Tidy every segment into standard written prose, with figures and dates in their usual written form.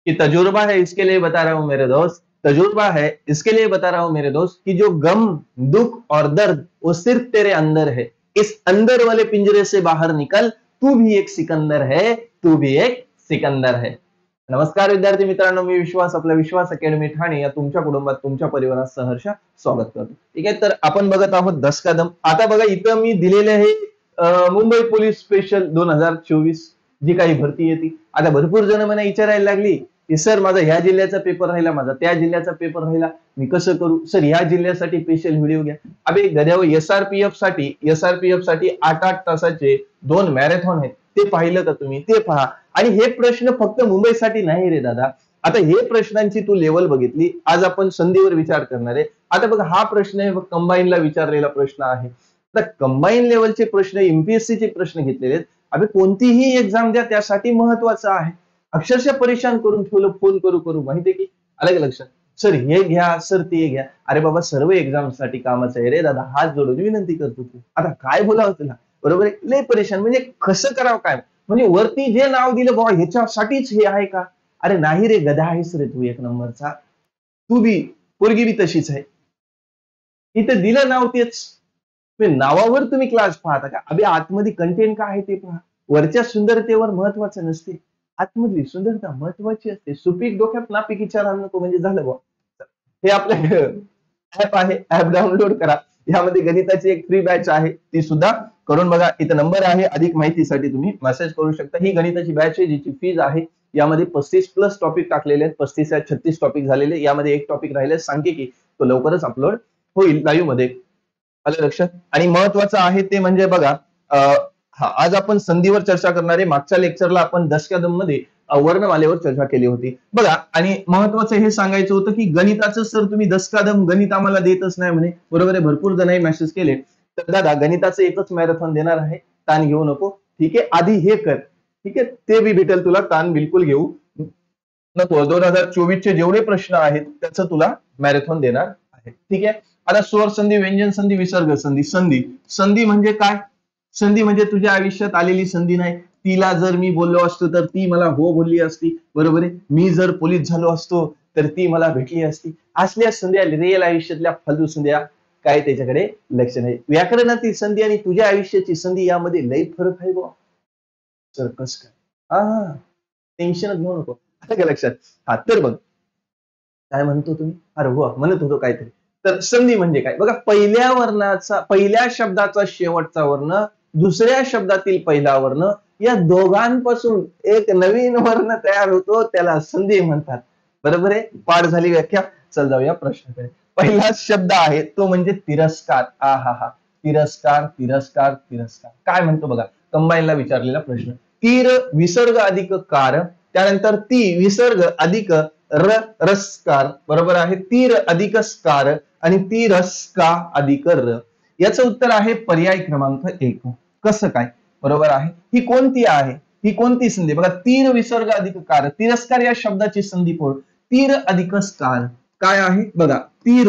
कि तजुर्बा है इसके लिए बता रहा हूं मेरे दोस्त, तजुर्बा है इसके लिए बता रहा हूं मेरे दोस्त कि जो गम, दुख और दर्द वो सिर्फ तेरे अंदर है। इस अंदर वाले पिंजरे से बाहर निकल, तू भी एक सिकंदर है, तू भी एक सिकंदर है। नमस्कार विद्यार्थी मित्रांनो, मी विश्वास, आपला विश्वास अकॅडमी ठाणे या तुमच्या कुटुंबात तुमच्या परिवारात सहर्ष स्वागत करतो। ठीक आहे, तर आपण बघत आहोत 10 कदम। आता बघा इथं मी दिलेले आहे मुंबई पोलीस स्पेशल 2024 जी काही भरती येते। आता भरपूर जण मला विचारायला लागली की सर माझा ह्या जिल्ह्याचा पेपर राहिला, माझा त्या जिल्ह्याचा पेपर राहिला, मी कसं करू सर, ह्या जिल्ह्यासाठी स्पेशल व्हिडिओ घ्या। अबे गध्याव, एसआरपीएफ साठी 8-8 तासाचे 2 मॅरेथॉन आहेत, ते पाहिलं का तुम्ही? ते पहा। आणि हे प्रश्न फक्त मुंबईसाठी नाही रे दादा। आता हे प्रश्नांची तू लेवल बघितली, आज आपण संधीवर विचार करणार आहे। आता बघ हा प्रश्न आहे कंबाईनला विचारलेला प्रश्न आहे। तर कंबाईन लेवलचे प्रश्न, एमपीएससी चे प्रश्न घेतलेले आहेत। अबे कोणतीही एक्झाम द्या त्यासाठी महत्वाचं आहे। अक्षरशः परेशान करून ठेवलं, फोन करू करू, माहितीये की? अलग लक्षात, सर हे घ्या, सर ते घ्या। अरे बाबा सर्व एक्झाम साठी कामाचं आहे रे दादा, हात जोडून विनंती करतो तू। आता काय बोलावं तुला, बरोबर आहे? लय परेशान, म्हणजे कसं करावं काय, म्हणजे वरती जे नाव दिलं बाबा ह्याच्यासाठीच हे आहे का? अरे नाही रे गधा आहेस रे तू एक नंबरचा, तू बी, पोरगी बी तशीच आहे। इथं दिलं नाव तेच, नावावर तुम्ही क्लास पाहता का? अभि आतमध्ये कंटेंट काय आहे ते पहा। वरच्या सुंदरतेवर महत्वाचं नसते, आतमधली सुंदरता महत्वाची असते। सुपीक डोक्यात नापीक विचार आणू नको म्हणजे झालं बुवा। हे आपलं ऍप आहे, ऍप डाउनलोड करा। यामध्ये गणिताची एक फ्री बॅच आहे, ती सुद्धा करून बघा। इथं नंबर आहे, अधिक माहितीसाठी तुम्ही मेसेज करू शकता। ही गणिताची बॅच आहे जिची फीज आहे, यामध्ये 35+ टॉपिक टाकलेले आहेत, 35 या 36 टॉपिक झालेले, यामध्ये एक टॉपिक राहिले सांख्यिकी, तो लवकरच अपलोड होईल लाईव्ह मध्ये, आलं लक्षात? आणि महत्वाचं आहे ते म्हणजे बघा, आज आपण संधीवर चर्चा करणार आहे। मागच्या लेक्चरला आपण 10 कदम मध्ये वर्णमालेवर चर्चा केली होती बघा। आणि महत्वाचं हे सांगायचं होतं की गणिताचं सर तुम्ही 10 कदम गणित आम्हाला देतच नाही म्हणे, बरोबर आहे? भरपूर जणांनी मेसेज केले। तर दादा गणिताचं एकच मॅरेथॉन देणार आहे, ताण घेऊ नको, ठीक आहे? आधी हे कर, ठीक आहे? ते बी भेटेल तुला, ताण बिलकुल घेऊ नको। 2024 चे जेवढे प्रश्न आहेत त्याचं तुला मॅरेथॉन देणार आहे, ठीक आहे? आता स्वर संधी, व्यंजन संधी, विसर्ग संधी। संधी, संधी म्हणजे काय? संधी म्हणजे तुझ्या आयुष्यात आलेली संधी नाही, तिला जर मी बोललो असतो तर ती मला हो बोलली असती, बरोबर आहे? मी जर पोलीस झालो असतो तर ती मला भेटली असती। असल्या संध्या रिअल आयुष्यातल्या फालतू संध्या, काय त्याच्याकडे लक्ष नाही। व्याकरणातील संधी आणि तुझ्या आयुष्याची संधी यामध्ये लई फरक आहे बुवा। सर कस काय? हा, टेन्शनच घेऊ नको, आलं का लक्षात? हा तर बघ, काय म्हणतो तुम्ही? अरे हो म्हणत होतो काहीतरी। तर संधी म्हणजे काय बघा, पहिल्या शब्दाचा शेवटचा वर्ण, दुसऱ्या शब्दातील पहिला वर्ण, या दोघांपासून एक नवीन वर्ण तयार होतो, त्याला संधी म्हणतात, बरोबर आहे? पाठ झाली व्याख्या, चल जाऊया प्रश्नाकडे। पहिला शब्द आहे तो म्हणजे तिरस्कार। हा, तिरस्कार, तिरस्कार, तिरस्कार काय म्हणतो बघा, कंबाईनला विचारलेला प्रश्न। तीर विसर्ग अधिक कार, त्यानंतर ती विसर्ग अधिक रसकार, बरोबर आहे? तीर अधिक स्कार आणि तीरस्का अधिक र, याचं उत्तर आहे पर्याय क्रमांक 1। कसं काय? बरोबर आहे? ही कोणती आहे? ही कोणती संधी बघा, तीर विसर्ग अधिक कार, तिरस्कार या शब्दाची संधी कोण? तीर अधिक स्कार, काय आहे बघा, तीर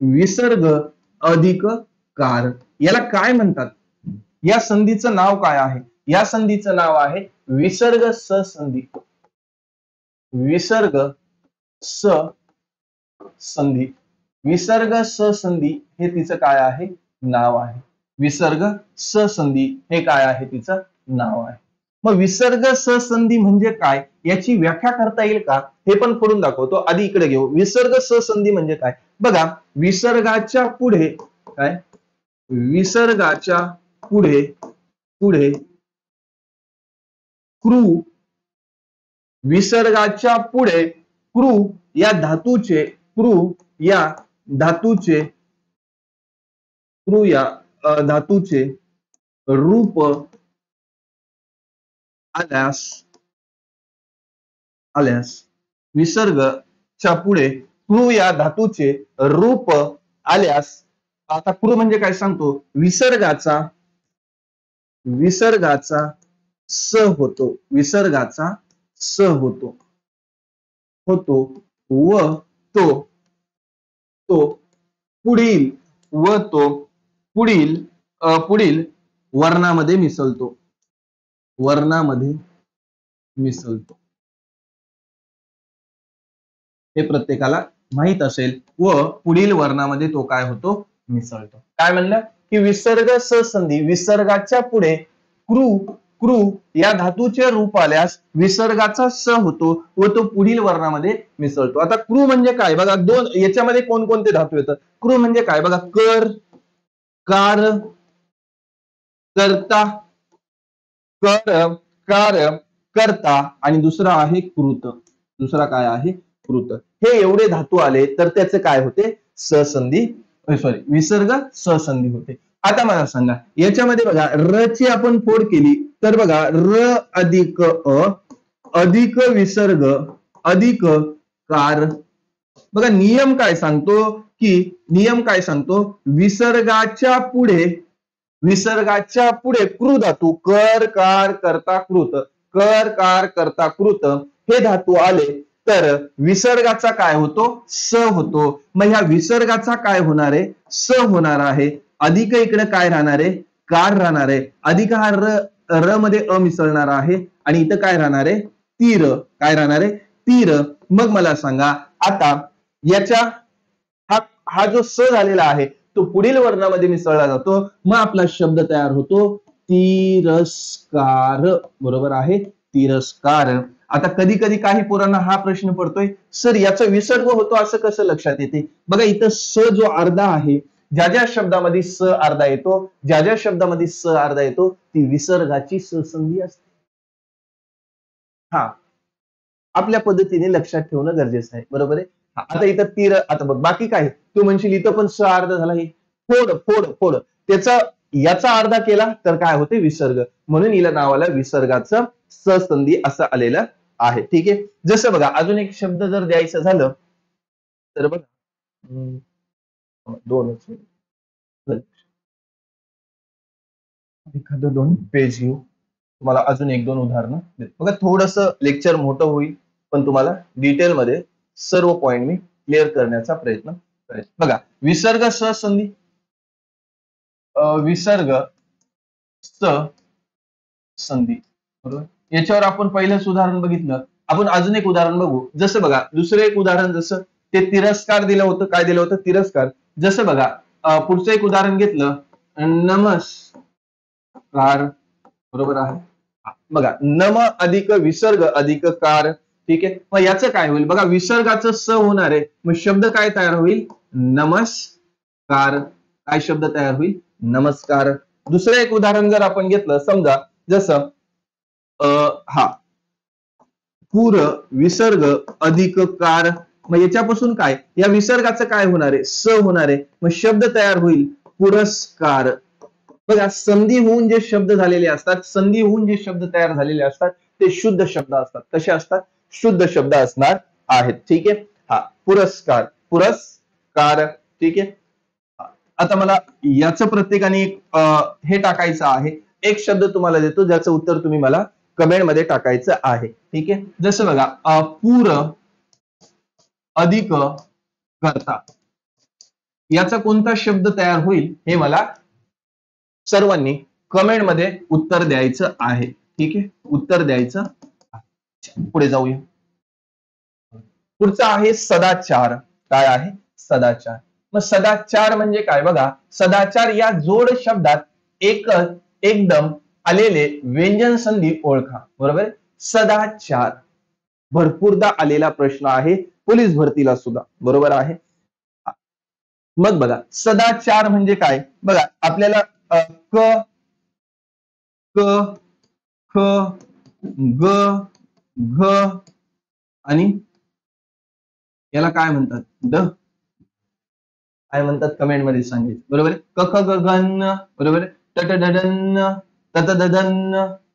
विसर्ग अधिक कार, याला काय म्हणतात? या संधीचं नाव काय आहे? या संधीचं नाव आहे विसर्ग ससंधी। विसर्ग स संधी, विसर्ग ससंधी हे तिचं काय आहे? नाव आहे। विसर्ग ससंधी हे काय आहे? तिचं नाव आहे। मग विसर्ग ससंधी म्हणजे काय याची व्याख्या करता येईल का? हे पण करून दाखवतो, आधी इकडे घेऊ। विसर्ग ससंधी म्हणजे काय बघा, विसर्गाच्या पुढे काय, विसर्गाच्या पुढे कृ, विसर्गाच्या पुढे कृ या धातूचे, रूप आल्यास विसर्गाच्या पुढे कृ या धातूचे रूप आल्यास, आता कृ म्हणजे काय सांगतो, विसर्गाचा स होतो, विसर्गाचा स होतो व तो पुढील पुढील वर्णामध्ये मिसळतो, हे प्रत्येकाला माहित असेल व पुढील वर्णामध्ये तो काय होतो, मिसळतो. काय म्हणलं की विसर्ग ससंधी, विसर्गाच्या पुढे कृ कृ या धातूचे रूप आल्यास विसर्गाचा स होतो व तो पुढील वर्णामध्ये मिसळतो. आता कृ म्हणजे काय बघा, दोन याच्यामध्ये कोणकोणते धातू येतात. कृ म्हणजे काय बघा, कर, कार, कर्ता, कर, कार्य, कर्ता आणि दुसरा आहे कृत. दुसरा काय आहे, कृत. हे एवढे धातू आले तर त्याचे काय होते, ससंधी, सॉरी विसर्ग ससंधी होते. आता मला सांगा याच्यामध्ये बघा र ची आपण फोड केली तर बघा र अधिक अ अधिक विसर्ग अधिक कार. बघा नियम काय सांगतो, की नियम काय सांगतो, विसर्गाच्या पुढे कृ धातू कर, कार, कर्ता, कृत, कर, कार, कर्ता, कृत हे धातू आले तर विसर्गाचा काय होतो, स होतो. मग ह्या विसर्गाचा काय होणार आहे, स होणार आहे. अधिक इकडे काय राहणार आहे, कार राहणार आहे. अधिक हा र मध्ये अ मिसळणार आहे आणि इथं काय राहणार आहे, तीर. काय राहणार आहे, तीर. मग मला सांगा आता याच्या हा हा जो स झालेला आहे तो पुढील वर्णामध्ये मिसळला जातो. मग आपला शब्द तयार होतो तिरस्कार. बरोबर आहे, तिरस्कार. आता कधी कधी काही पोरांना हा प्रश्न पडतोय, सर याचा विसर्ग होतो असं कसं लक्षात येते. बघा इथं स जो अर्धा आहे, ज्या ज्या शब्दामध्ये स अर्धा येतो, ज्या ज्या शब्दामध्ये स अर्धा येतो ती विसर्गाची ससंधी असते. हा आपल्या पद्धतीने लक्षात ठेवणं गरजेचं आहे. बरोबर आहे. आता इथं तीर, आता बघ बाकी काय तू म्हणशील इथं पण स अर्धा झाला, हे फोड फोड फोड त्याचा याचा अर्धा केला तर काय होते, विसर्ग. म्हणून हिला नावाला विसर्गाचं ससंधी असं आलेलं आहे. ठीक आहे. जसं बघा अजून एक शब्द जर द्यायचं झालं तर बघा, दोनच मिनिट. एखादं दोन पेज घेऊ, तुम्हाला अजून एक दोन उदाहरणं देतो. बघा थोडंसं लेक्चर मोठं होईल पण तुम्हाला डिटेलमध्ये सर्व पॉइंट मी क्लिअर करण्याचा प्रयत्न करेन. बघा विसर्ग ससंधी, विसर्ग ससंधी, बरोबर. याच्यावर आपण पहिलंच उदाहरण बघितलं. आपण अजून एक उदाहरण बघू. जसं बघा दुसरं एक उदाहरण, जसं ते तिरस्कार दिलं होतं. काय दिलं होतं, तिरस्कार. जसं बघा पुढचं एक उदाहरण घेतलं, नमस्कार. बरोबर आहे. बघा नम अधिक विसर्ग अधिक कार. ठीक आहे. मग याचं काय होईल बघा, विसर्गाचं स होणार आहे. मग शब्द काय तयार होईल, नमस्कार. काय शब्द तयार होईल, नमस्कार. दुसरं एक उदाहरण जर आपण घेतलं, समजा जसं हा पूर विसर्ग अधिक कार. मग याच्यापासून काय, या विसर्गाचं काय होणार आहे, स होणार आहे. मग शब्द तयार होईल पुरस्कार. बघा संधी होऊन जे शब्द झालेले असतात, संधी होऊन जे शब्द तयार झालेले असतात ते शुद्ध शब्द असतात. कसे असतात, शुद्ध शब्द असणार आहेत. ठीक आहे. हा पुरस्कार, पुरस्कार. ठीक आहे. आता मला याचं प्रत्येकाने हे टाकायचं आहे. एक शब्द तुम्हाला देतो ज्याचं उत्तर तुम्ही मला कमेंट मध्ये टाकायचं आहे. ठीक आहे. जसं बघा पूर अधिक करता, याचा कोणता शब्द तयार होईल हे मला सर्वांनी कमेंट मध्ये उत्तर द्यायचं आहे. ठीक आहे, उत्तर द्यायचं. पुढे जाऊया. पुढचा आहे सदाचार. काय आहे, सदाचार. मग सदाचार म्हणजे काय बघा, सदाचार या जोड शब्दात एकदम आलेले व्यंजन संधी ओळखा. बरोबर. सदाचार भरपूरदा आलेला प्रश्न आहे पोलीस भरतीला सुद्धा. बरोबर आहे. मग बघा सदाचार म्हणजे काय बघा, आपल्याला क क ख ग घ आणि याला काय म्हणतात, ड. काय म्हणतात कमेंट मध्ये सांगितलं. बरोबर आहे. क ख ग घ बरोबर आहे. ट ट ड ड त त द द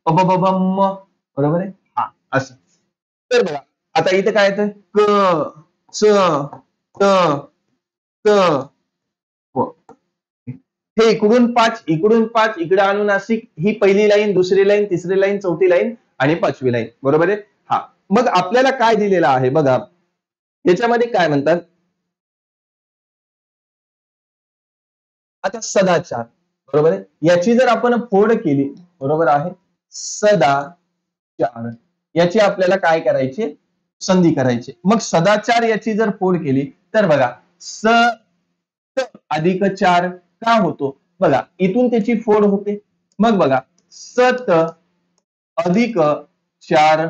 प प प म. बरोबर आहे. हा असं. तर बघा आता इथे काय येतं, क च त त व. हे इकडून 5 इकडून 5 इकडे अनुनासिक, ही पहिली लाईन, दुसरी लाईन, तिसरी लाईन, चौथी लाईन आणि पाचवी लाईन. बरोबर आहे. हा मग आपल्याला काय दिलेलं आहे बघा, याच्यामध्ये काय म्हणतात, आता सदाचार. बरोबर आहे. याची जर आपण फोड केली, बरोबर आहे, सदाचार, याची आपल्याला काय करायची, संधी करायची. मग सदाचार याची जर फोड केली तर बघा स त अधिक 4 का होतो बघा, इथून त्याची फोड होते. मग बघा सत अधिक 4,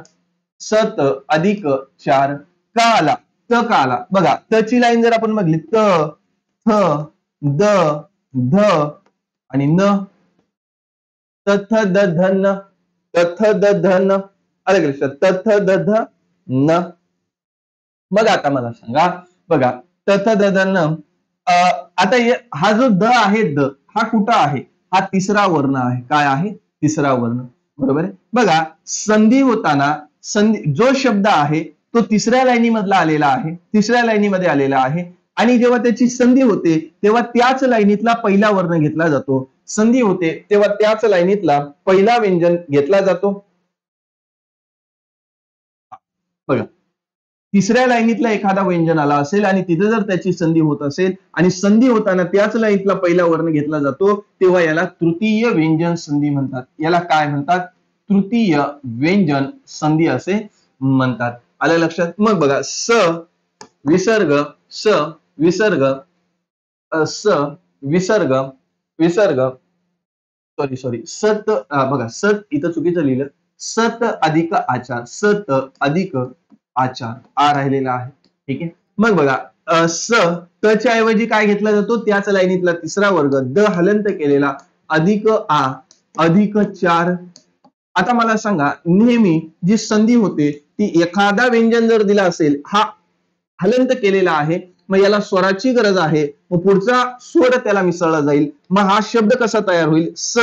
सत अधिक 4 का आला, त का आला बघा. त ची लाईन जर आपण बघली त थ द ध आणि न, तथ द ध न, तथ द ध न, आलं का लक्षात, तथ द ध न. मग आता मला सांगा बघा तथ द ध न, आता हा जो द आहे, द हा कुठं आहे, हा तिसरा वर्ण आहे. काय आहे, तिसरा वर्ण, बरोबर आहे. बघा संधी होताना संधी जो शब्द आहे तो तिसऱ्या लाईनी मधला आलेला आहे, तिसऱ्या लाईनीमध्ये आलेला आहे. आणि जेव्हा त्याची संधी होते तेव्हा त्याच लाईनीतला पहिला वर्ण घेतला जातो. संधी होते तेव्हा त्याच लाईनीतला पहिला व्यंजन घेतला जातो. बघा तिसऱ्या लाईनीतला एखादा व्यंजन आला असेल आणि तिथे जर त्याची संधी होत असेल आणि संधी होताना त्याच लाईनीतला पहिला वर्ण घेतला जातो तेव्हा याला तृतीय व्यंजन संधी म्हणतात. याला काय म्हणतात, तृतीय व्यंजन संधी असे म्हणतात. आलं लक्षात. मग बघा स विसर्ग, स विसर्ग, स विसर्ग, विसर्ग, सॉरी सत, बघा सत इथं चुकीचं लिहिलं, सत अधिक आचार, सत अधिक आचार आ राहिलेला आहे. ठीक आहे. मग बघा स त च्या ऐवजी काय घेतला जातो, त्याच लाईनीतला तिसरा वर्ग द हलंत केलेला अधिक आ अधिक 4. आता मला सांगा नेहमी जी संधी होते ती एखादा व्यंजन जर दिला असेल, हा हलंत केलेला आहे, मग याला स्वराची गरज आहे, मग पुढचा स्वर त्याला मिसळला जाईल. मग हा शब्द कसा तयार होईल, स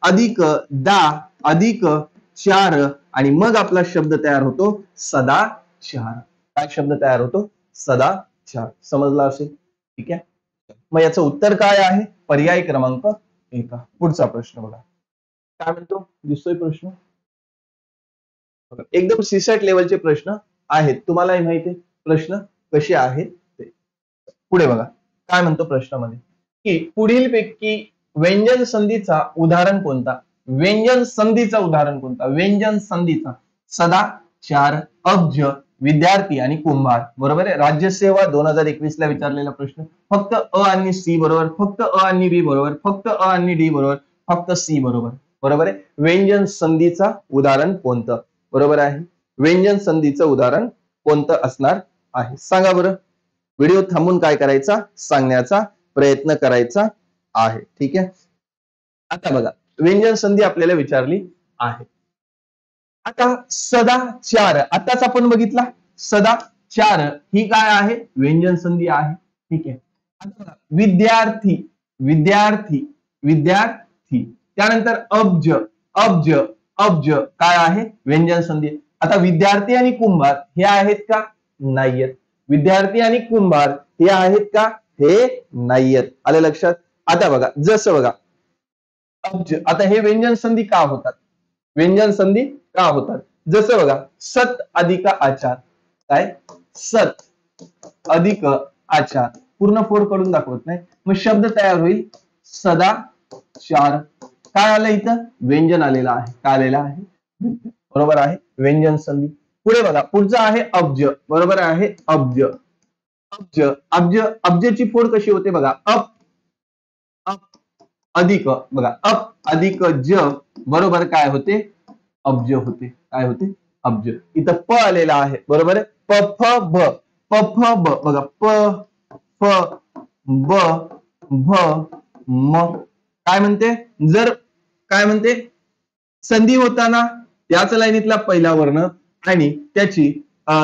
अधिक दा अधिक 4 आणि मग आपला शब्द तयार होतो सदाचार. काय शब्द तयार होतो, सदाचार. समजला असेल. ठीक आहे. मग याचं उत्तर काय आहे, पर्याय क्रमांक 1. पुढचा प्रश्न बघा काय म्हणतो, दिसतोय प्रश्न, एकदम सीसॅट लेवलचे प्रश्न आहेत, तुम्हालाही माहिती आहे प्रश्न कसे आहेत ते. पुढे बघा काय म्हणतो प्रश्नामध्ये, की पुढीलपैकी व्यंजन संधीचा उदाहरण कोणता, व्यंजन संधीचा उदाहरण कोणता, व्यंजन संधीचा, सदाचार, अब्ज, विद्यार्थी आणि कुंभार. बरोबर आहे. राज्यसेवा 2021 ला विचारलेला प्रश्न. फक्त अ आणि सी बरोबर, फक्त अ आणि बी बरोबर, फक्त अ आणि डी बरोबर, फक्त सी बरोबर. बरोबर आहे. व्यंजन संधीचा उदाहरण कोणतं, बरोबर आहे. व्यंजन संधीचं उदाहरण कोणतं असणार आहे, सांगा बरं. व्हिडिओ थांबून काय करायचा, सांगण्याचा प्रयत्न करायचा आहे. ठीक आहे. आता बघा व्यंजन संधी आपल्याला विचारली आहे. आता सदाचार आताच आपण बघितला, सदाचार ही काय आहे, व्यंजन संधी आहे. ठीक आहे. आता बघा विद्यार्थी, विद्यार्थी, विद्यार्थी, त्यानंतर अब्ज, अब्ज, अब्ज काय आहे, व्यंजन संधी. आता विद्यार्थी आणि कुंभार हे आहेत का, नाहीयेत. विद्यार्थी आणि कुंभार हे आहेत का, हे नाहीयेत. आलं लक्षात. आता बघा जसं बघा अब्ज, आता हे व्यंजन संधी का होतात, व्यंजन संधी का होतात, जसं बघा सत अधिक आचार, काय सत अधिक आचार, पूर्ण फोड करून दाखवत नाही, मग शब्द तयार होईल सदाचार. काय आलं इथं, व्यंजन आलेलं आहे, काय आलेलं आहे, बरोबर आहे, व्यंजन संधी. पुढे बघा पुढचं आहे अब्ज, बरोबर आहे अब्ज, अब्ज, अब्ज, अब्जची फोड कशी होते बघा, अप अप अधिक, बघा अप अधिक ज बरोबर काय होते, अब्ज होते. काय होते, अब्ज. इथं प आलेला आहे, बरोबर आहे. प फ ब, प फ ब, बघा प फ ब भ म. काय म्हणते, जर काय म्हणते, संधी होताना त्याच लाईनीतला पहिला वर्ण आणि त्याची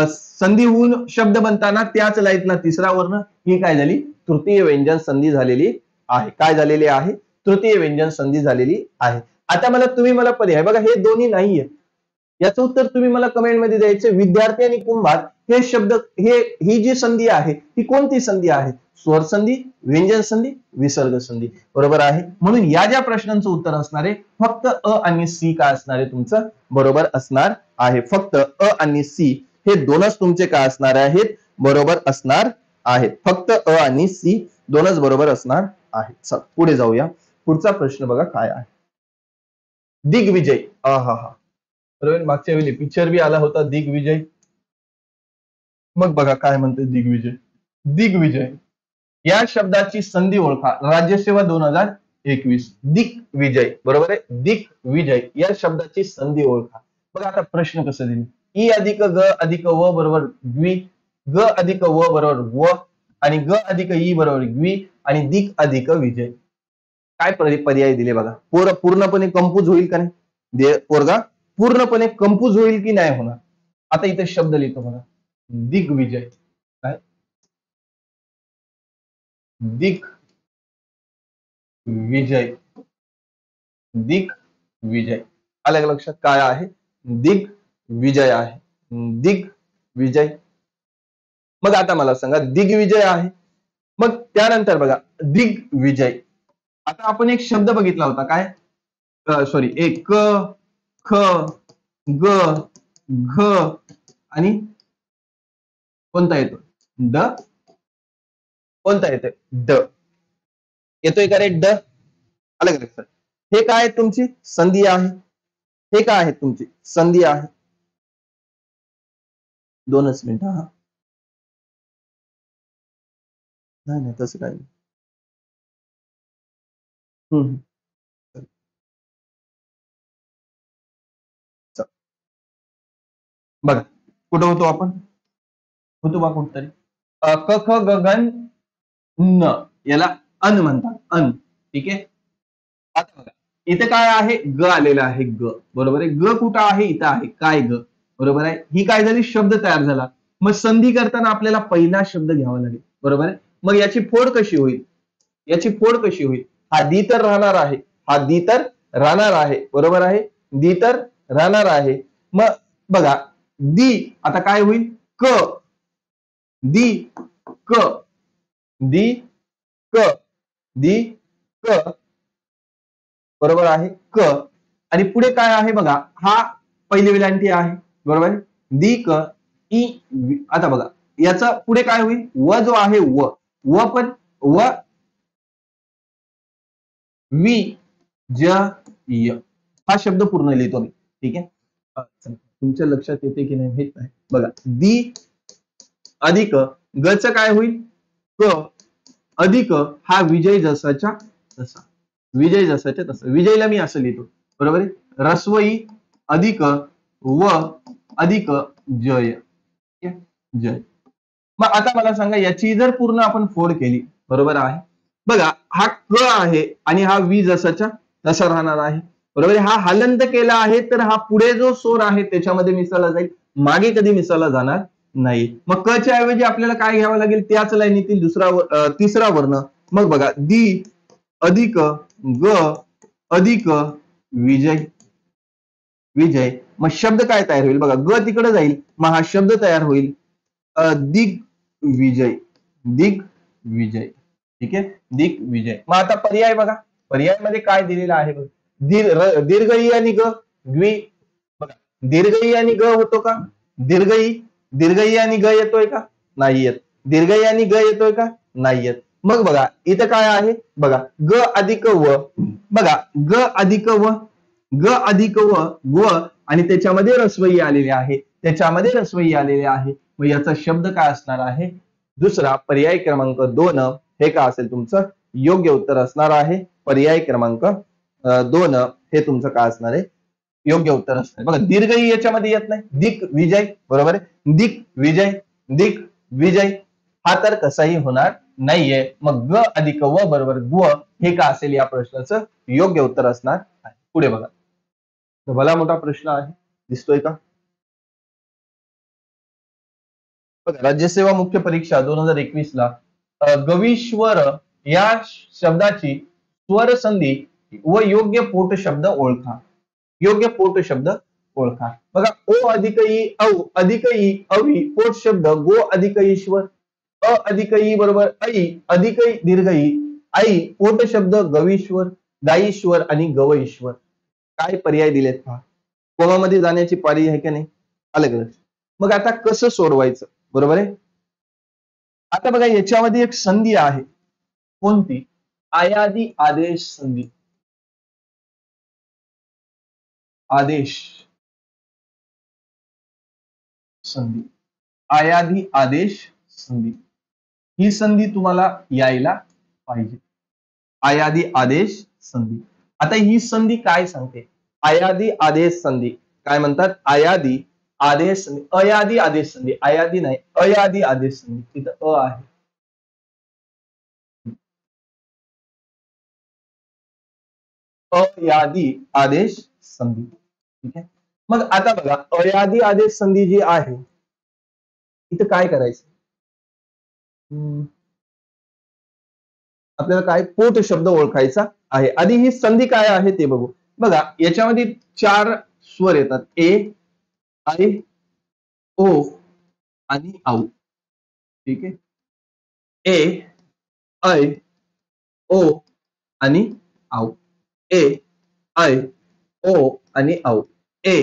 संधी होऊन शब्द बनताना त्याच लाईनीतला तिसरा वर्ण, ही काय झाली, तृतीय व्यंजन संधी झालेली आहे. काय झालेली आहे, तृतीय व्यंजन संधी झालेली आहे. आता तुम्ही मला पर्याय बघा, हे दोन्ही नाहीये, याचं उत्तर तुम्ही मला कमेंट मध्ये द्यायचे. विद्यार्थी आणि कुंभार हे शब्द, ही जी संधी आहे ती कोणती संधी आहे, स्वर संधी, व्यंजन संधी, विसर्ग संधी. बरोबर आहे. म्हणून या ज्या प्रश्नांचं उत्तर असणार आहे फक्त अ आणि सी काय असणार आहे, तुमचं बरोबर असणार आहे. फक्त अ आणि सी हे दोनच तुमचे काय असणार आहेत, बरोबर असणार आहेत. फक्त अ आणि सी दोनच बरोबर असणार आहेत. चल पुढे जाऊया. पुढचा प्रश्न बघा काय आहे, दिग्विजय. हा हा हा, बरोबर. मागच्या वेळी पिक्चर बी आला होता दिग्विजय. मग बघा काय म्हणते दिग्विजय. दिग्विजय या शब्दाची संधी ओळखा. राज्यसेवा 2021. दिग्विजय बरोबर आहे. दिग्विजय या शब्दाची संधी ओळखा. बघा आता प्रश्न कसं दिले. ई अधिक ग अधिक व बरोबर द्वि, ग अधिक व बरोबर व आणि ग अधिक ई बरोबर द्वि आणि दिग अधिक विजय. काय पर्याय दिले बघा. पूर्णपणे कंपूज होईल का नाही. पोरगा पूर्णपणे कंपूज होईल की नाही होणार. आता इथे शब्द लिहितो बघा. दिग्विजय. काय दिग्विजय. दिग्विजय आलं का लक्षात. काय आहे दिग्विजय आहे. दिग्विजय. मग आता मला सांगा दिग्विजय आहे. मग त्यानंतर बघा दिग्विजय. आता आपण एक शब्द बघितला होता काय. सॉरी एक क ख ग घ आणि कोणता येतो ड. कोणता येतोय ड. येतोय का रे ड. आलं का लक्षात. हे काय आहे तुमची संधी आहे. हे काय आहे तुमची संधी आहे. 2च मिनिट. हा नाही नाही तसं काय नाही. हम्म. चल. बघा कुठं होतो आपण. होतो बा कुठतरी. क ख ग घ न याला अन म्हणतात. अन. ठीक आहे. आता बघा इथे काय आहे ग आलेला आहे. ग बरोबर आहे. ग कुठं आहे इथं आहे. काय ग बरोबर आहे. ही काय झाली शब्द तयार झाला. मग संधी करताना आपल्याला पहिला शब्द घ्यावा लागेल. बरोबर आहे. मग याची फोड कशी होईल. याची फोड कशी होईल. हा दी तर राहणार आहे. हा दी तर राहणार आहे. बरोबर आहे. दी तर राहणार आहे. मग बघा दी आता काय होईल क. दी क. दी क. दी क. बरोबर आहे क. आणि पुढे काय आहे बघा. हा पहिली वेलांटी आहे. बरोबर आहे. दी क ई. आता बघा याचा पुढे काय होईल व जो आहे व. व पण व वि ज य हा शब्द पूर्ण लिहितो मी. ठीक आहे. तुमच्या लक्षात येते की नाही माहित नाही. बघा दी अधिक गच काय होईल क अधिक हा विजय जसाच्या तसा. विजय जसाच्या तसा. विजयला मी असं लिहितो. बरोबर आहे. रस्वई अधिक व अधिक जय. जय. मग आता मला सांगा याची जर पूर्ण आपण फोड केली. बरोबर आहे. बघा हा क आहे आणि हा वी जसाच्या तसा राहणार आहे. बरोबर आहे. हा हलंत केला आहे तर हा पुढे जो स्वर आहे त्याच्यामध्ये मिसळला जाईल. मागे कधी मिसळला जाणार नाही. मग क च्या ऐवजी आपल्याला काय घ्यावं लागेल त्याच लाईनीतील तिसरा वर्ण. मग बघा दी अधिक ग अधिक विजय. विजय. मग शब्द काय तयार होईल बघा. ग तिकडे जाईल मग हा शब्द तयार होईल दिग्विजय. दिग्विजय. ठीक आहे. दिग्विजय. मग आता पर्याय बघा. पर्याय मध्ये काय दिलेलं आहे बघ. दीर्घ ई आणि ग द्वि. बघा दीर्घ ई आणि ग होतो का. दीर्घ ई. दीर्घ ई आणि ग येतोय का नाही येत. दीर्घ ई आणि ग येतोय का नाही येत. मग बघा इथं काय आहे बघा ग अधिक व. बघा ग अधिक व. ग अधिक व व आणि त्याच्यामध्ये रस्वई आलेली आहे. त्याच्यामध्ये रस्वई आलेली आहे. मग याचा शब्द काय असणार आहे दुसरा पर्याय क्रमांक 2 हे काय असेल तुमचं योग्य उत्तर असणार आहे. पर्याय क्रमांक 2 हे तुमचं काय असणार आहे योग्य उत्तर असणार. बघा दीर्घ याच्यामध्ये येत नाही. दिक विजय बरोबर आहे. दिक विजय. दिक विजय हा तर कसाही होणार नाहीये. मग ग अधिक व बरोबर व हे का असेल या प्रश्नाचं योग्य उत्तर असणार आहे. पुढे बघा. भला मोठा प्रश्न आहे दिसतोय का. राज्यसेवा मुख्य परीक्षा 2021 ला गवीश्वर या शब्दाची स्वर संधी व योग्य पोट शब्द ओळखा. योग्य पोट शब्द ओळखा. बघा ओ अधिक ई औ अधिक ई अवी पोट शब्द गो अधिक ईश्वर. अ अधिक ई बरोबर ऐ अधिक दीर्घ ई आई पोट शब्द गवीश्वर गाईश्वर आणि गवईश्वर. काय पर्याय दिलेत पहा. कोमामध्ये जाण्याची पारी आहे का नाही. अलग. मग आता कसं सोडवायचं बरोबर आहे. आता बघा याच्यामध्ये एक संधी आहे. कोणती आयादी आदेश संधी. आदेश संधी. आयादी आदेश संधी, ही संधी तुम्हाला यायला पाहिजे. आयादी आदेश संधी. आता ही संधी काय सांगते? आयादी आदेश संधी काय म्हणतात? आयादी आदेश संधी, अयादी आदेश संधी, आयादी नाही, अयादी आदेश संधी, तिथं अ आहे. अयादी आदेश संधी. ठीक आहे. मग आता बघा, अयादी आदेश संधी जी आहे इथं काय करायचं? आपल्याला काय पोट शब्द ओळखायचा आहे. आधी ही संधी काय आहे ते बघू. बघा याच्यामध्ये 4 स्वर येतात, ए, आय, ओ आणि औ. ठीक आहे. ए, ऐ, ओ आणि औ. ए, ऐ, ओ आणि औ. ए,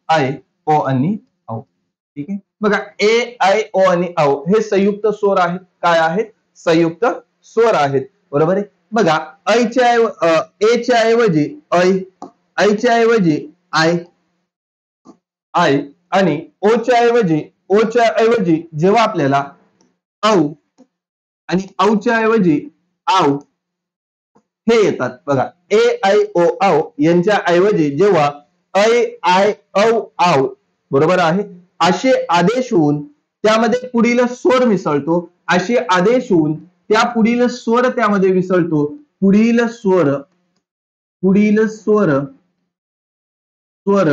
ऐ, ओ आणि औ. ठीक आहे. बघा ए, ऐ, ओ आणि औ हे संयुक्त स्वर आहेत. काय आहेत? संयुक्त स्वर आहेत. बरोबर आहे. बघा एच्या ऐवजी ऐ, ऐच्या ऐवजी आय, आय आणि ओच्या ऐवजी जेव्हा आपल्याला औ आणि औच्या ऐवजी आव हे येतात. बघा ए, ऐ, ओ, औ यांच्या ऐवजी जेव्हा ऐ, आय, औ, आव बरोबर आहे असे आदेश होऊन त्यामध्ये पुढील स्वर मिसळतो. असे आदेश होऊन त्या पुढील स्वर त्यामध्ये मिसळतो. पुढील स्वर स्वर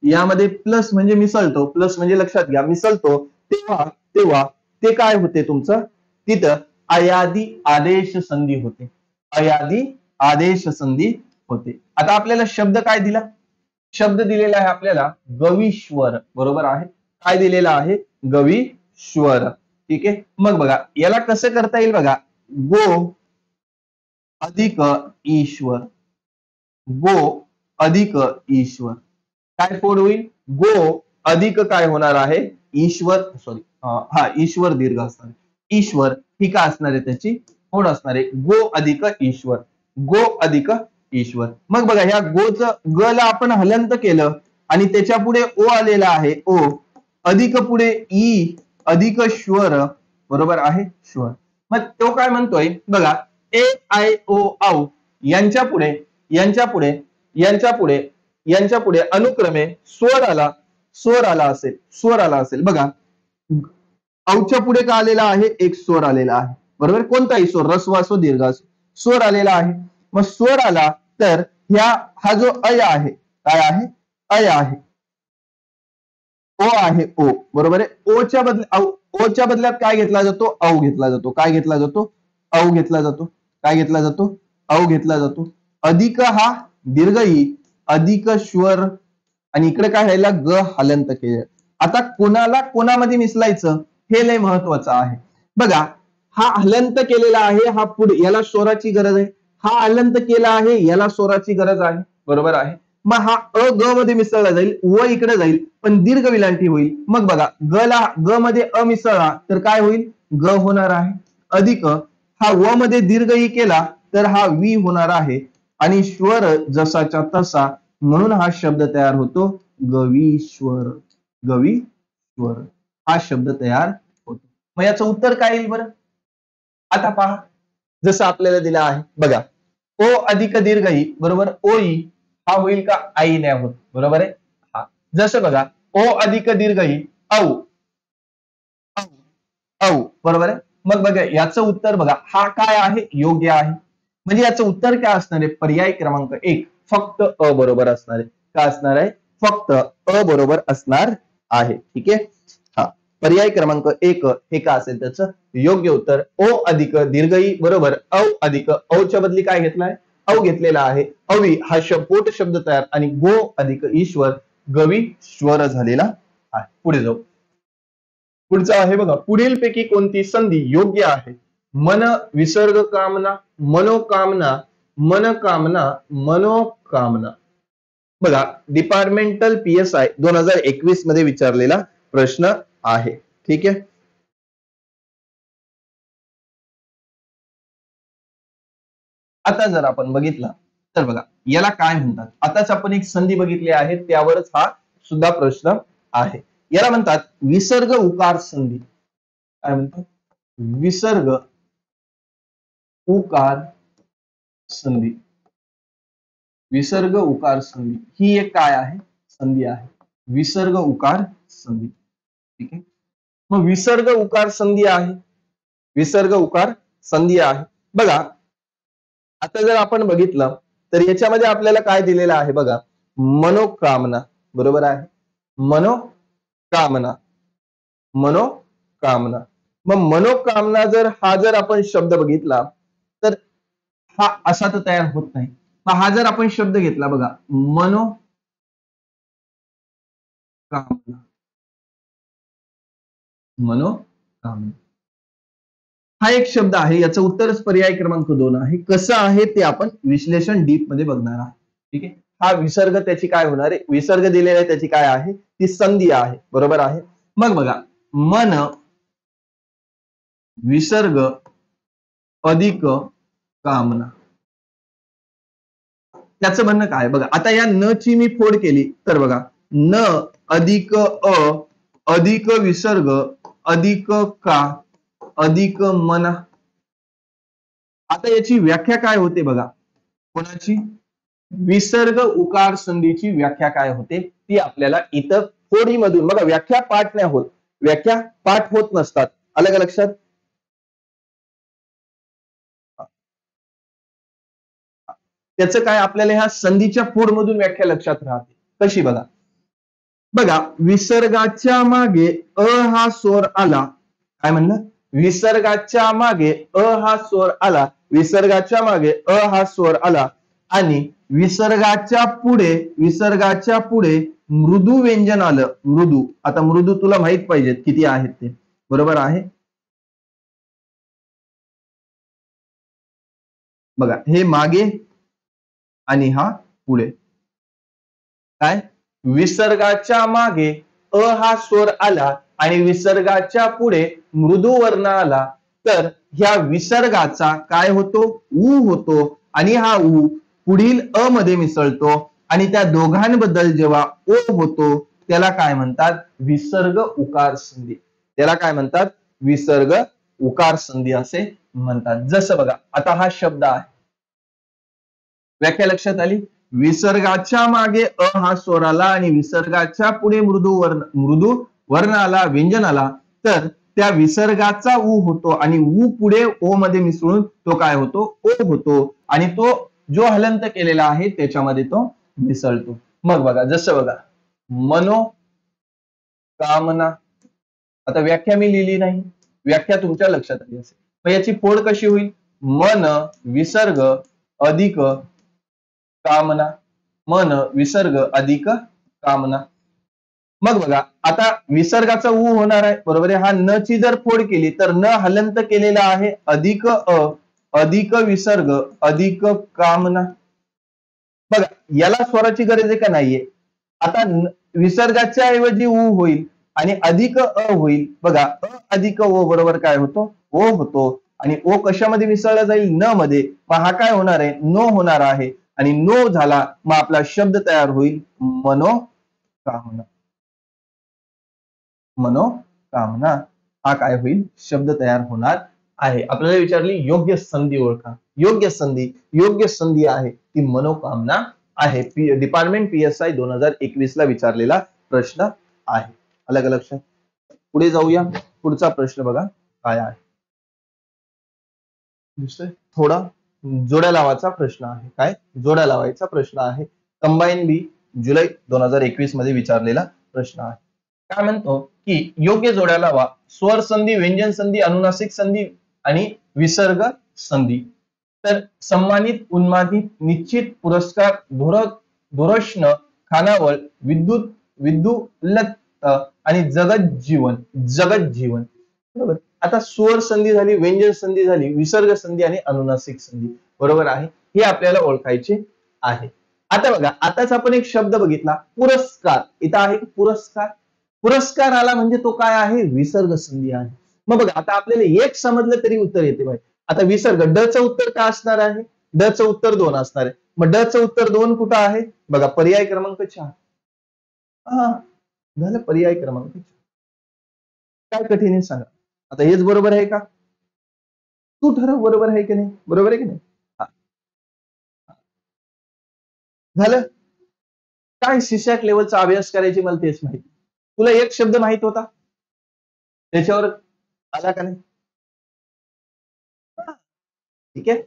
यामध्ये प्लस म्हणजे मिसळतो. प्लस म्हणजे लक्षात घ्या मिसळतो. तेव्हा तेव्हा ते काय होते तुमचं? तिथं अयादी आदेश संधी होते. अयादी आदेश संधी होते. आता आपल्याला शब्द काय दिला? शब्द दिलेला आहे आपल्याला गविश्वर. बरोबर आहे. काय दिलेला आहे? गविश्वर. ठीक आहे. मग बघा याला कसं करता येईल बघा. गो अधिक ईश्वर. गो अधिक ईश्वर. काय फोड होईल? गो अधिक काय होणार आहे? ईश्वर. सॉरी, ईश्वर दीर्घ असणार. ईश्वर ही काय असणार आहे? त्याची फोड असणार आहे. गो अधिक ईश्वर. गो अधिक ईश्वर. मग बघा ह्या गोचं ग ला आपण हलंत केलं आणि त्याच्या पुढे ओ आलेला आहे. ओ अधिक पुढे ई अधिक श्वर. बरोबर आहे. श्वर. मग तो काय म्हणतोय बघा, ए, आय, ओ, औ यांच्या पुढे यांच्या पुढे अनुक्रमे स्वर आला असेल. बघा औच्या पुढे काय आलेला आहे? एक स्वर आलेला आहे. बरोबर. कोणताही स्वर, रस्व असो दीर्घ असो, स्वर आलेला आहे. मग स्वर आला तर हा जो अय आहे, काय आहे? अय आहे. ओ आहे. ओ बरोबर आहे. ओच्या बदल्यात काय घेतला जातो? औ घेतला जातो. काय घेतला जातो? औ घेतला जातो. काय घेतला जातो? औ घेतला जातो. अधिक हा दीर्घ ई अधिक श्वर आणि इकडे काय राहिला? ग हलंत केलं. आता कोणाला कोणामध्ये मिसलायचं हे लय महत्वाचं आहे. बघा हा हलंत केलेला आहे, हा पुढे याला स्वराची गरज आहे. हा हलंत केला आहे, याला स्वराची गरज आहे. बरोबर आहे. मग हा अ ग मध्ये मिसळला जाईल, व इकडे जाईल पण दीर्घ विलांटी होईल. मग बघा ग मध्ये अ मिसळला तर काय होईल? ग होणार आहे. अधिक हा व मध्ये दीर्घ ई केला तर हा वी होणार आहे आणि श्वर जसाच्या तसा म्हणून हा शब्द तयार होतो गवीश्वर. गवीश्वर हा शब्द तयार होतो. मग याचं उत्तर काय येईल बरं? आता पहा जसं आपल्याला दिलं आहे. बघा ओ अधिक दीर्घ ई बरोबर. ओ ई हा होईल का? आई नाही होत. बरोबर आहे. हा जसं बघा ओ अधिक दीर्घ ई औ औ बरोबर आहे. मग बघा याचं उत्तर बघा हा काय आहे? योग्य आहे. म्हणजे याचं उत्तर काय असणार आहे? पर्याय क्रमांक 1 फक्त अ बरोबर असणार आहे. काय असणार आहे? फक्त अ बरोबर असणार आहे. ठीक आहे. हा पर्याय क्रमांक 1 हे काय असेल त्याचं योग्य उत्तर. ओ अधिक दीर्घ ई बरोबर औ अधिक औच्या बदली काय घेतलाय? औ घेतलेला आहे. अवी हा पोट शब्द तयार आणि गो अधिक ईश्वर गवी श्वर झालेला आहे. पुढे जाऊ. पुढचं आहे बघा, पुढीलपैकी कोणती संधी योग्य आहे? मन विसर्ग कामना, मनोकामना, मनोकामना. बघा डिपार्टमेंटल PSI 2021 मध्ये विचारलेला प्रश्न आहे. ठीक आहे. आता जर आपण बघितलं तर बघा याला काय म्हणतात? आताच आपण एक संधी बघितली आहे त्यावरच हा सुद्धा प्रश्न आहे. याला म्हणतात विसर्ग उकार संधी. काय म्हणतात? विसर्ग उकार संधी. विसर्ग उकार संधी ही एक काय आहे? संधी आहे. विसर्ग उकार संधी. ठीक आहे. मग विसर्ग उकार संधी आहे. विसर्ग उकार संधी आहे. बघा आता जर आपण बघितलं तर याच्यामध्ये आपल्याला काय दिलेलं आहे बघा, मनोकामना. बरोबर आहे. मनोकामना. मनोकामना. मग मनोकामना जर आपण शब्द बघितला तर हा असा तर तयार होत नाही. मग हा जर आपण शब्द घेतला बघा, मनोकामना. मनोकामना हा एक शब्द आहे. याचं उत्तरच पर्याय क्रमांक 2 आहे. कसं आहे ते आपण विश्लेषण डीप मध्ये बघणार आहोत. ठीक आहे. हा विसर्ग त्याची काय होणार आहे? विसर्ग दिलेला आहे त्याची काय आहे? ती संधी आहे. बरोबर आहे. मग बघा, मन विसर्ग अधिक कामना. त्याचं म्हणणं काय बघा, आता या न ची मी फोड केली तर बघा, न अधिक अधिक विसर्ग अधिक का अधिक मना. आता याची व्याख्या काय होते बघा, कोणाची? विसर्ग उकार संधीची व्याख्या काय होते ती आपल्याला इथं फोडीमधून बघा. व्याख्या पाठ नाही होत, व्याख्या पाठ होत नसतात. आलं का लक्षात? त्याचं काय आपल्याला ह्या संधीच्या फोडमधून व्याख्या लक्षात राहते. कशी बघा, बघा विसर्गाच्या मागे अ हा स्वर आला. काय म्हणलं? विसर्गाच्या मागे अ हा स्वर आला. विसर्गाच्या मागे अ हा स्वर आला आणि विसर्गाच्या पुढे मृदू व्यंजन आलं. मृदू. आता मृदू तुला माहित पाहिजेत किती आहेत ते. बरोबर आहे. बघा हे मागे आणि हा पुढे. काय? विसर्गाच्या मागे अ हा स्वर आला आणि विसर्गाच्या पुढे मृदू वर्ण आला तर ह्या विसर्गाचा काय होतो? ऊ होतो आणि हा ऊ पुढील अ मध्ये मिसळतो आणि त्या दोघांबद्दल जेव्हा ओ होतो त्याला काय म्हणतात? विसर्ग उकार संधी. त्याला काय म्हणतात? विसर्ग उकार संधी असे म्हणतात. जसं बघा आता हा शब्द आहे, व्याख्या लक्षात आली. विसर्गाच्या मागे अ हा स्वर आला आणि विसर्गाच्या पुढे मृदू वर्ण आला, व्यंजन आला तर त्या विसर्गाचा ऊ होतो आणि ऊ पुढे ओ मध्ये मिसळून तो काय होतो? ओ होतो आणि तो जो हलंत केलेला आहे त्याच्यामध्ये तो मिसळतो. मग बघा जसं बघा, मनो कामना. आता व्याख्या मी लिहिली नाही, व्याख्या तुमच्या लक्षात आली असेल. मग याची फोड कशी होईल? मन विसर्ग अधिक कामना. मन विसर्ग अधिक कामना. मग बघा आता विसर्गाचा ऊ होणार आहे. बरोबर आहे. हा न ची जर फोड केली तर न हलंत केलेला आहे अधिक अ अधिक विसर्ग अधिक कामना. बघा याला स्वराची गरज आहे का नाहीये? आता विसर्गाच्या ऐवजी ऊ होईल आणि अधिक अ होईल. बघा अ अधिक ओ बरोबर काय होतो? ओ होतो आणि ओ कशामध्ये मिसळला जाईल? न मध्ये. मग हा काय होणार आहे? नो होणार आहे आणि नो झाला मग आपला शब्द तयार होईल मनोकामना. मनोकामना हा काय होईल? शब्द तयार होणार आहे. आपल्याला विचारली योग्य संधी ओळखा. योग्य संधी आहे ती मनोकामना आहे. डिपार्टमेंट PSI 2021 ला विचारलेला प्रश्न आहे. अलग लक्षात. पुढे जाऊया. पुढचा प्रश्न बघा काय आहे. थोडा जोड्या लावायचा प्रश्न आहे. काय? जोड्या लावायचा प्रश्न आहे. कंबाईन बी जुलै 2021 मध्ये विचारलेला प्रश्न आहे. काय म्हणतो की योग्य जोड्या लावा. स्वर संधी, व्यंजन संधी, अनुनासिक संधी आणि विसर्ग संधी. तर सम्मानित, उन्मादित, निश्चित, पुरस्कार, धोरष्ण, खानावळ, विद्युल्लत आणि जगज्जीवन. बरोबर. आता स्वर संधी झाली, व्यंजन संधी झाली, विसर्ग संधी आणि अनुनासिक संधी. बरोबर आहे. हे आपल्याला ओळखायचे आहे. आता बघा आताच आपण एक शब्द बघितला पुरस्कार. इथं आहे पुरस्कार. पुरस्कार आला म्हणजे तो काय आहे? विसर्ग संधी आहे. मग बघा आता आपल्याला एक समजलं तरी उत्तर येते भाई. आता विसर्ग ड चं उत्तर काय असणार आहे? ड चं उत्तर 2 असणार आहे. मग ड चं उत्तर 2 कुठं आहे? बघा पर्याय क्रमांक 4. झालं पर्याय क्रमांक 4. काय कठीण आहे सांगा. आता हेच बरोबर आहे का? तू ठरव बरोबर आहे की नाही, बरोबर आहे की नाही. झालं. काय शिष्याक लेवलचा अभ्यास करायची मला तेच माहिती. तुला एक शब्द माहित होता त्याच्यावर आला का नाही? ठीक आहे.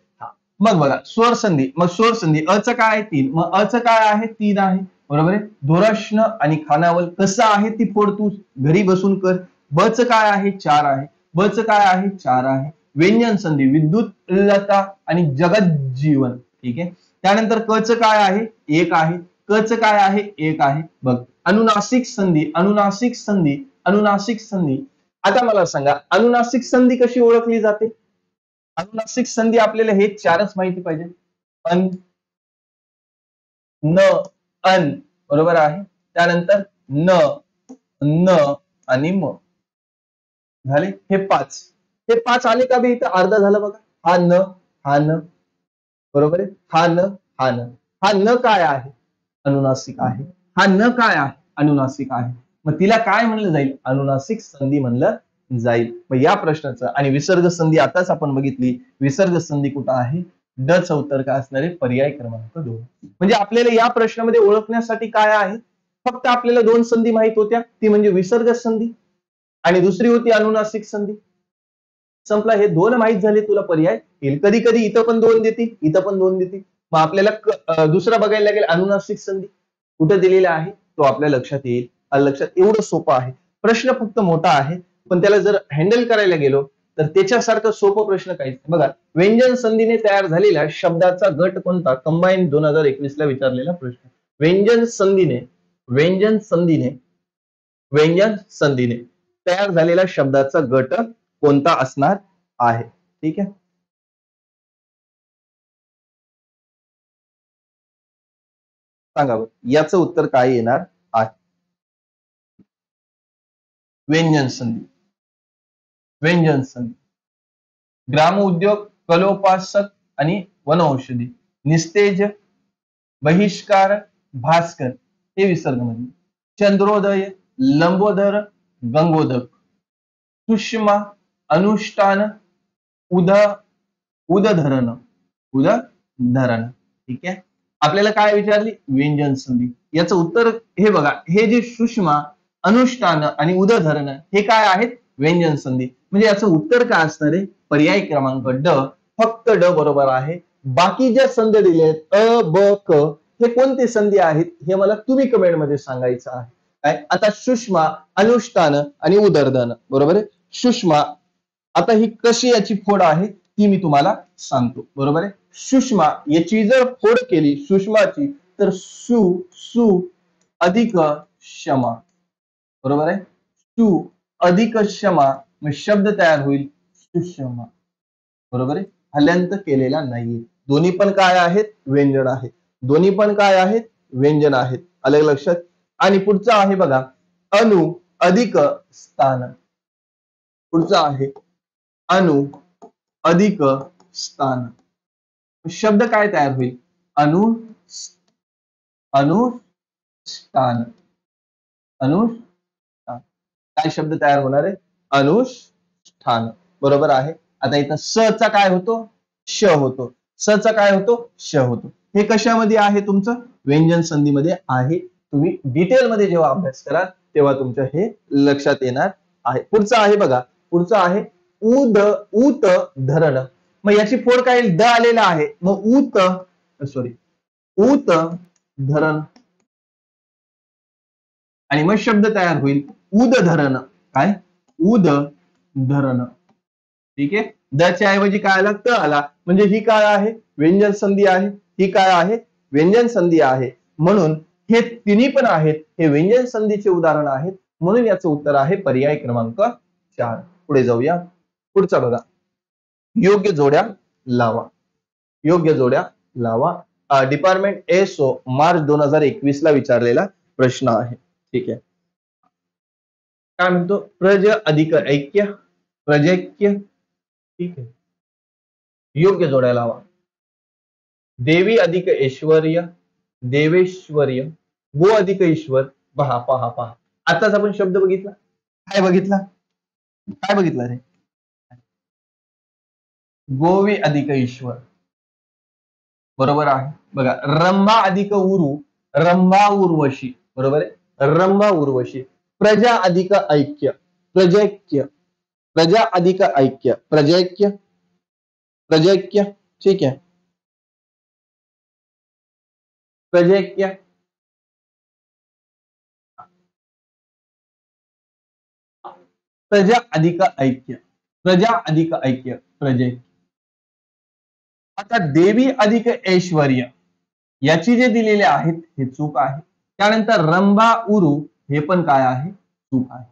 मग बघा स्वर संधी, मग स्वर संधी अच काय आहे 3, मग अच काय आहे 3 आहे, बरोबर आहे. धोराश्न आणि खानावल कसं आहे ती फोड तू घरी बसून कर. बच काय आहे 4 आहे, बच काय आहे 4 आहे. व्यंजन संधी विद्युत लता आणि जगत जीवन, ठीक आहे. त्यानंतर कच काय आहे 1 आहे, कच काय आहे 1 आहे. बघ अनुनासिक संधी, अनुनासिक संधी, अनुनासिक संधी. आता मला सांगा अनुनासिक संधी कशी ओळखली जाते. अनुनासिक संधी आपल्याला हे 4च माहिती पाहिजे. अन, न, अन, बरोबर आहे. त्यानंतर न, न आणि म. झाले हे 5. हे 5 आले का बी इथं अर्धा झालं बघा. हा न, हा न, बरोबर आहे. हा न, हा न. हा न काय आहे? अनुनासिक आहे. हा न काय आहे? अनुनासिक आहे. मग तिला काय म्हणलं जाईल? अनुनासिक संधी म्हणलं जाईल. मग या प्रश्नाचं आणि विसर्ग संधी आताच आपण बघितली. विसर्ग संधी कुठं आहे? ड चं उत्तर काय असणार आहे? पर्याय क्रमांक 2. म्हणजे आपल्याला या प्रश्नामध्ये ओळखण्यासाठी काय आहे? फक्त आपल्याला 2 संधी माहित होत्या, ती म्हणजे विसर्ग संधी आणि दुसरी होती अनुनासिक संधी. संपला. हे 2 माहित झाले तुला पर्याय येईल. कधी कधी इथं पण 2 देतील, इथं पण 2 देतील. मग आपल्याला दुसरा बघायला लागेल अनुनासिक संधी कुठं दिलेला आहे तो आपल्या लक्षात येईल. लक्षात एवढं सोपं आहे. प्रश्न फक्त मोठा आहे, पण त्याला जर हँडल करायला गेलो तर त्याच्यासारखं सोपं प्रश्न काहीच नाही. बघा व्यंजन संधीने तयार झालेल्या शब्दाचा गट कोणता? कंबाईन 2021 ला विचारलेला प्रश्न. व्यंजन संधीने व्यंजन संधीने व्यंजन संधीने तयार झालेल्या शब्दाचा गट कोणता असणार आहे. ठीक आहे. सांगा याचं उत्तर काय येणार आहे? व्यंजन संधी. व्यंजन संधी. ग्राम उद्योग, कलोपासक आणि वनौषधी. निस्तेज, बहिष्कार, भास्कर हे विसर्ग म्हणजे. चंद्रोदय, लंबोदर, गंगोदक. सुषमा, अनुष्ठान, उद उदधरण, उदधरण. ठीक आहे. आपल्याला काय विचारली? व्यंजन संधी. याचं उत्तर हे बघा, हे जे सुषमा, अनुष्ठान आणि उदधरण हे काय आहेत? व्यंजन संधी. म्हणजे याचं उत्तर काय असणार आहे? पर्याय क्रमांक ड. फक्त ड बरोबर आहे. बाकी ज्या संधी दिल्या आहेत अ, ब, क हे कोणते संधी आहेत हे मला तुम्ही कमेंट मध्ये सांगायचं आहे. काय आता सुषमा, अनुष्ठान आणि उदरधन, बरोबर आहे. सुषमा, आता ही कशी याची फोड आहे ती मी तुम्हाला सांगतो, बरोबर आहे. सुषमा याची जर फोड केली सुषमाची तर सु सु अधिक क्षमा, बरोबर आहे. सु अधिक क्षमा मग शब्द तयार होईल सुषमा, बरोबर आहे. हल्यांत केलेला नाहीये. दोन्ही पण काय आहेत? व्यंजन आहेत. दोन्ही पण काय आहेत? व्यंजन आहेत. आलं लक्षात. आणि पुढचं आहे बघा अनु अधिक स्थान. पुढचं आहे अनु अधिक स्थान. शब्द काय तयार होईल? अनु अनुष्ठान. अनुष्ठान काय शब्द तयार होणार आहे? अनुष्ठान, बरोबर आहे. आता इथं स चा काय होतो? श होतो. स चा काय होतो? श होतो. हे कशामध्ये आहे? तुमचं व्यंजन संधीमध्ये आहे. तुम्ही डिटेल मध्ये जेव्हा अभ्यास कराल तेव्हा तुमच्या हे लक्षात येणार आहे. पुढचं आहे बघा, पुढचं आहे उद उत धरण. मग याची फोड काय? द आलेला आहे. मग उत धरण आणि मग शब्द तयार होईल उदधरण. काय? उदधरण. ठीक आहे. द च्या ऐवजी काय आला? त आला. म्हणजे ही काय आहे? व्यंजन संधी आहे. ही काय आहे? व्यंजन संधी आहे. म्हणून हे तिन्ही पण आहेत हे व्यंजन संधीचे उदाहरण आहेत. म्हणून याचं उत्तर आहे पर्याय क्रमांक 4. पुढे जाऊया. पुढचा बघा योग्य जोड्या लावा. योग्य जोड्या लावा. डिपार्टमेंट एसओ मार्च 2021 ला विचारलेला प्रश्न आहे. ठीक आहे. काय म्हणतो? प्रज अधिक ऐक्य, प्रजैक्य. ठीक आहे. योग्य जोड्या लावा. देवी अधिक ऐश्वर्य, देवेश्वर्य. गो अधिक ईश्वर. पहा पहा पहा आताच आपण शब्द बघितला, काय बघितला, काय बघितलं रे? गोवी अधिक ईश्वर, बरोबर आहे बघा. रंभा अधिक उरू, रंभा उर्वशी, बरोबर आहे, रंभा उर्वशी. प्रजा अधिक ऐक्य, प्रजैक्य, प्रजा अधिक ऐक्य, प्रजैक्य, प्रजैक्य, ठीक है, प्रजैक्य, प्रजा अधिक ऐक्य, प्रजा अधिक ऐक्य, प्रजैक्य. आता देवी अधिक ऐश्वर्य याची जे दिलेले आहेत हे चूक आहे. त्यानंतर रंभा उरू हे पण काय आहे, चूक आहे.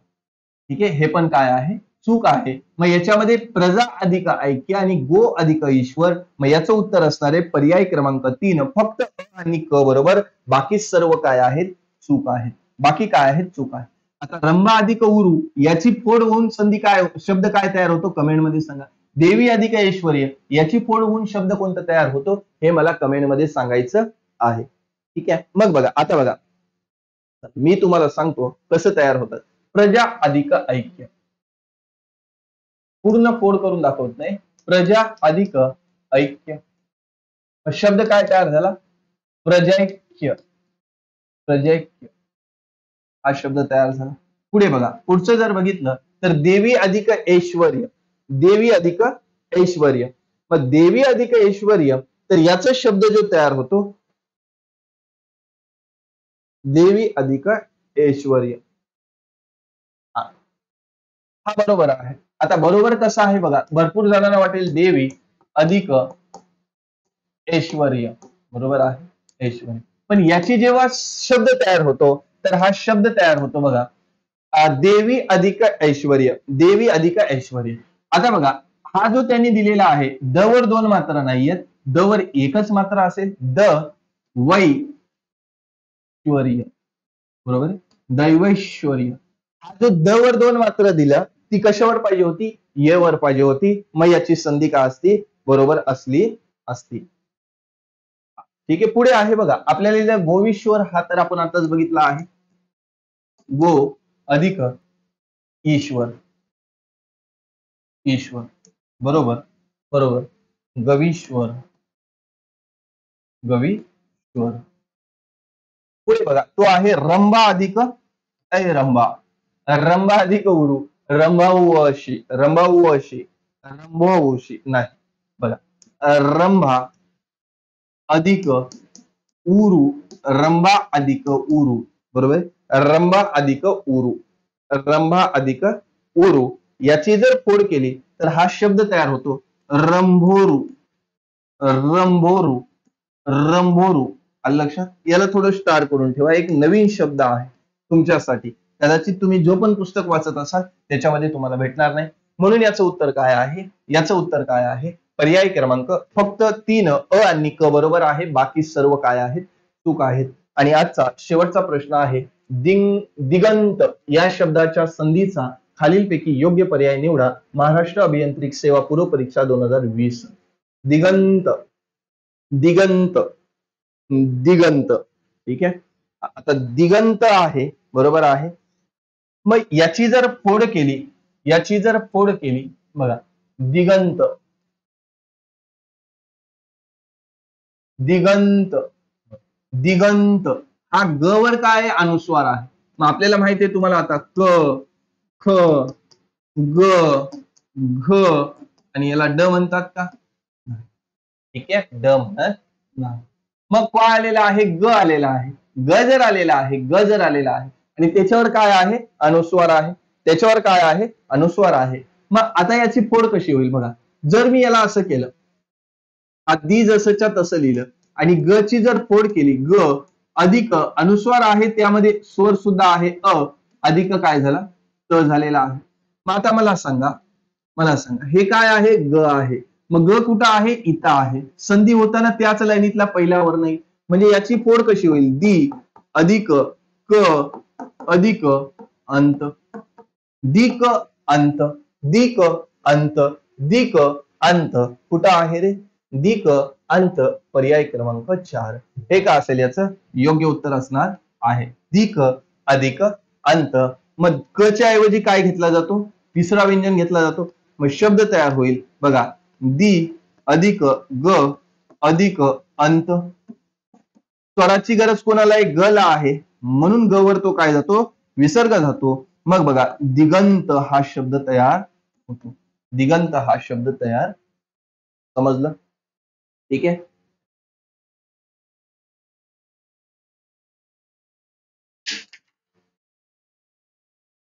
ठीक आहे, हे पण काय आहे, चूक आहे. मग याच्यामध्ये प्रजा अधिक ऐक्य आणि गो अधिक ईश्वर, मग याचं उत्तर असणार आहे पर्याय क्रमांक 3, फक्त अ आणि क बरोबर, बाकी सर्व काय आहेत, चूक आहेत. बाकी काय आहेत, चूक आहे. आता रंभा अधिक उरू याची फोड होऊन संधी काय, शब्द काय तयार होतो, कमेंट मध्ये सांगा. देवी अधिक ऐश्वर्य याची फोड होऊन शब्द कोणता तयार होतो हे मला कमेंट मध्ये सांगायचं आहे. ठीक आहे, मग बघा, आता बघा मी तुम्हाला सांगतो कसं तयार होतात. प्रजा अधिक ऐक्य, पूर्ण फोड करून दाखवत नाही, प्रजा अधिक ऐक्य, शब्द काय तयार झाला, प्रजैक्य, प्रजैक्य हा शब्द तयार झाला. पुढे बघा, पुढचं जर बघितलं तर देवी अधिक ऐश्वर्य, देवी अधिक ऐश्वर्य, मग देवी अधिक ऐश्वर्य, तर याचा शब्द जो तयार होतो देवी अधिक ऐश्वर्य, हा बरोबर आहे. आता बरोबर कसं आहे बघा, भरपूर जणांना वाटेल देवी अधिक ऐश्वर्य, बरोबर आहे, ऐश्वर्य, पण याची जेव्हा शब्द तयार होतो तर हा शब्द तयार होतो बघा, देवी अधिक ऐश्वर्य, देवी अधिक ऐश्वर्य. आता बघा, हा जो त्यांनी दिलेला आहे, द वर 2 मात्रा नाहीयेत, द वर एकच मात्रा असेल, द वैश्वर्य, बरोबर, दैवैश्वर्य. हा जो द वर 2 मात्रा दिल्या ती कशावर पाहिजे होती, ये वर पाहिजे होती, मग याची संधी काय असती, बरोबर असली असती. ठीक आहे, पुढे आहे बघा, आपल्याला गोवीश्वर हा तर आपण आताच बघितला आहे, गो अधिक ईश्वर, ईश्वर, बरोबर, बरोबर, गवीश्वर, गवीश्वर. पुढे बघा, तो आहे रंभा अधिक रंभा, रंभा अधिक उरू, रंभा उशी, रंभा उशी, रंभा उशी नाही बघा, रंभा अधिक उरू, रंभा अधिक उरू, बरोबर, रंभा अधिक उरू, रंभा अधिक उरू, याची जर फोड केली तर हा शब्द तयार होतो रंभोरू, रंभोरू, रंभोरू. आलं लक्षात, याला थोडं स्टार करून ठेवा, एक नवीन शब्द आहे तुमच्यासाठी, कदाचित तुम्ही जो पण पुस्तक वाचत असाल त्याच्यामध्ये तुम्हाला भेटणार नाही. म्हणून याचं उत्तर काय आहे, याचं उत्तर काय आहे, पर्याय क्रमांक फक्त 3 अ आणि क बरोबर आहे, बाकी सर्व काय आहेत, चूक आहेत. आणि आजचा शेवटचा प्रश्न आहे, दिगंत या शब्दाच्या संधीचा खालीलपैकी योग्य पर्याय निवडा. महाराष्ट्र अभियांत्रिक सेवा पूर्व परीक्षा 2020. दिगंत, दिगंत, दिगंत, ठीक आहे. आता दिगंत आहे, बरोबर आहे. मग याची जर फोड केली, याची जर फोड केली बघा, दिगंत, दिगंत, दिगंत, हा ग वर काय अनुस्वार आहे. मग आपल्याला माहिती आहे तुम्हाला आता क, ख, ग, घ आणि याला ड म्हणतात का, ठीक आहे, ड म्हणत नाही. मग काय आलेला आहे, ग आलेला आहे, ग जर आलेला आहे, ग जर आलेला आहे आणि त्याच्यावर काय आहे, अनुस्वार आहे, त्याच्यावर काय आहे, अनुस्वार आहे. मग आता याची फोड कशी होईल बघा, जर मी याला असं केलं, आधी जसंच्या तसं लिहिलं आणि ग ची जर फोड केली, ग अधिक अनुस्वार आहे, त्यामध्ये स्वर सुद्धा आहे अ, अधिक काय झाला, त झालेला आहे. मग आता मला सांगा, मला सांगा हे काय आहे, ग आहे, मग ग कुठं आहे, इथं आहे, संधी होताना त्याच लाईनीतला पहिल्यावर नाही, म्हणजे याची फोड कशी होईल, दी अधिक क अधिक अंत, दिक अंत, दिक अंत, दिक अंत, कुठं आहे रे, दिक अंत, पर्याय क्रमांक 4. हे का असेल याचं योग्य उत्तर असणार आहे, दिक अधिक अंत. मग क च्या ऐवजी काय घेतला जातो? तिसरा व्यंजन घेतला जातो. मग शब्द तयार होईल बघा, दी अधिक ग अधिक अंत. स्वराची गरज कोणाला आहे? ग ला आहे, म्हणून ग वर तो काय जातो? विसर्ग जातो. मग बघा, दिगंत हा शब्द तयार होतो. दिगंत हा शब्द तयार, समजलं? ठीक आहे.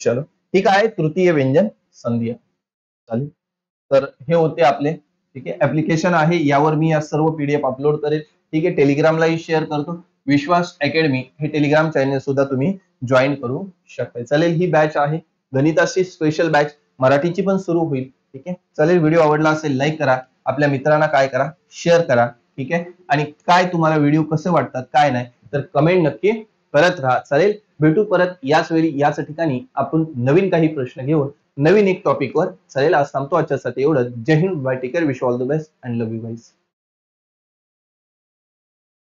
चलो ठीक आहे. तृतीय व्यंजन संधी चालेल. तर हे होते आपले, ठीक आहे, ऍप्लिकेशन आहे, यावर मी या सर्व पीडीएफ अपलोड करेल. ठीक आहे, टेलिग्रामलाही शेअर करतो. विश्वास अकॅडमी हे टेलिग्राम चॅनल सुद्धा तुम्ही जॉईन करू शकता. चालेल, ही बॅच आहे गणिताची स्पेशल बॅच, मराठीची पण सुरू होईल. ठीक आहे, चालेल. व्हिडिओ आवडला असेल लाईक करा, आपल्या मित्रांना काय करा, शेअर करा. ठीक आहे, आणि काय तुम्हाला व्हिडिओ कसे वाटतात काय नाही तर कमेंट नक्की करत राहा. चालेल, भेटू परत याच वेळी याच ठिकाणी आपण नवीन काही प्रश्न घेऊन नवीन एक टॉपिकवर. चालेल, आज थांबतो आजच्यासाठी एवढं. जय हिंद, bye, take care, wish all the best and love you guys.